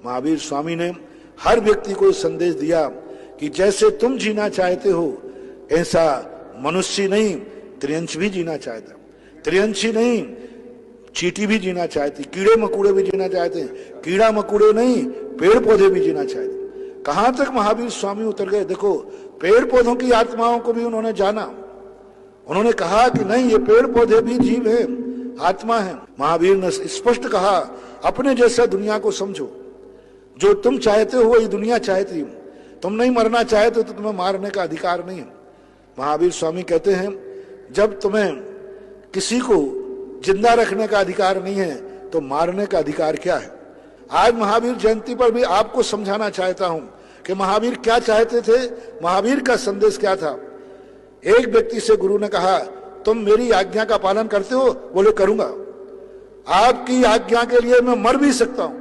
महावीर स्वामी ने हर व्यक्ति को संदेश दिया कि जैसे तुम जीना चाहते हो ऐसा मनुष्य नहीं त्रियंश भी जीना चाहता, त्रियंशी नहीं चींटी भी जीना चाहती, कीड़े मकोड़े भी जीना चाहते हैं, कीड़ा मकोड़े नहीं पेड़ पौधे भी जीना चाहते। कहां तक महावीर स्वामी उतर गए, देखो पेड़ पौधों की आत्माओं को भी उन्होंने जाना। उन्होंने कहा कि नहीं ये पेड़ पौधे भी जीव है, आत्मा है। महावीर ने स्पष्ट कहा अपने जैसा दुनिया को समझो, जो तुम चाहते हो वही दुनिया चाहती है, तुम नहीं मरना चाहते तो तुम्हें मारने का अधिकार नहीं है। महावीर स्वामी कहते हैं जब तुम्हें किसी को जिंदा रखने का अधिकार नहीं है तो मारने का अधिकार क्या है। आज महावीर जयंती पर भी आपको समझाना चाहता हूं कि महावीर क्या चाहते थे, महावीर का संदेश क्या था। एक व्यक्ति से गुरु ने कहा तुम मेरी आज्ञा का पालन करते हो, बोले करूंगा, आपकी आज्ञा के लिए मैं मर भी सकता हूं,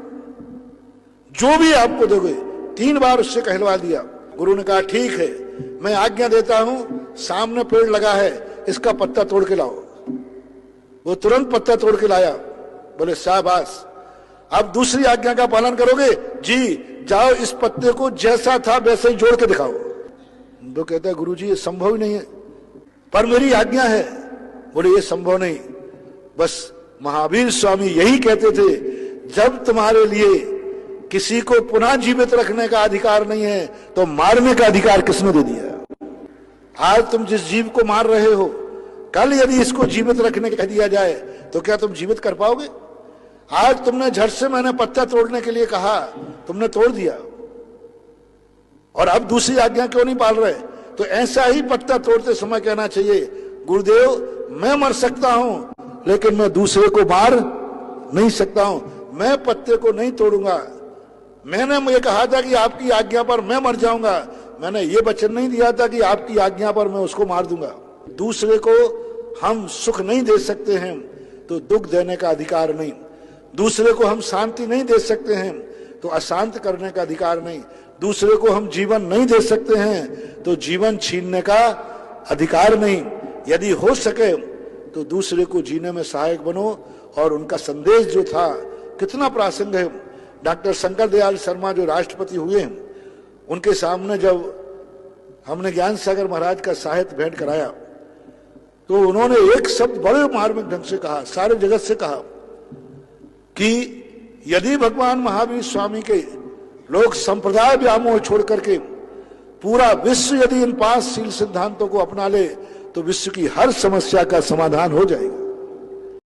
जो भी आपको दोगे। 3 बार उससे कहलवा दिया। गुरु ने कहा ठीक है मैं आज्ञा देता हूं, सामने पेड़ लगा है इसका पत्ता तोड़ के लाओ। वो तुरंत पत्ता तोड़ के लाया। बोले शाबाश, अब दूसरी आज्ञा का पालन करोगे? जी, जाओ इस पत्ते को जैसा था वैसे ही जोड़ के दिखाओ। तो कहता है गुरु जी ये संभव ही नहीं है, पर मेरी आज्ञा है। बोले ये संभव नहीं। बस महावीर स्वामी यही कहते थे जब तुम्हारे लिए किसी को पुनः जीवित रखने का अधिकार नहीं है तो मारने का अधिकार किसने दे दिया। आज तुम जिस जीव को मार रहे हो, कल यदि इसको जीवित रखने कह दिया जाए तो क्या तुम जीवित कर पाओगे? आज तुमने झट से मैंने पत्ता तोड़ने के लिए कहा, तुमने तोड़ दिया, और अब दूसरी आज्ञा क्यों नहीं पाल रहे? तो ऐसा ही पत्ता तोड़ते समय कहना चाहिए गुरुदेव मैं मर सकता हूं लेकिन मैं दूसरे को मार नहीं सकता हूं, मैं पत्ते को नहीं तोड़ूंगा। मैंने मुझे कहा था कि आपकी आज्ञा पर मैं मर जाऊंगा, मैंने ये वचन नहीं दिया था कि आपकी आज्ञा पर मैं उसको मार दूंगा। दूसरे को हम सुख नहीं दे सकते हैं तो दुख देने का अधिकार नहीं, दूसरे को हम शांति नहीं दे सकते हैं तो अशांत करने का अधिकार नहीं, दूसरे को हम जीवन नहीं दे सकते हैं तो जीवन छीनने का अधिकार नहीं। यदि हो सके तो दूसरे को जीने में सहायक बनो। और उनका संदेश जो था कितना प्रासंगिक है। डॉक्टर शंकर दयाल शर्मा जो राष्ट्रपति हुए हैं, उनके सामने जब हमने ज्ञान सागर महाराज का साहित्य भेंट कराया तो उन्होंने एक शब्द बड़े मार्मिक ढंग से कहा, सारे जगत से कहा कि यदि भगवान महावीर स्वामी के लोग संप्रदाय व्यामोह छोड़ करके पूरा विश्व यदि इन 5 शील सिद्धांतों को अपना ले तो विश्व की हर समस्या का समाधान हो जाएगा।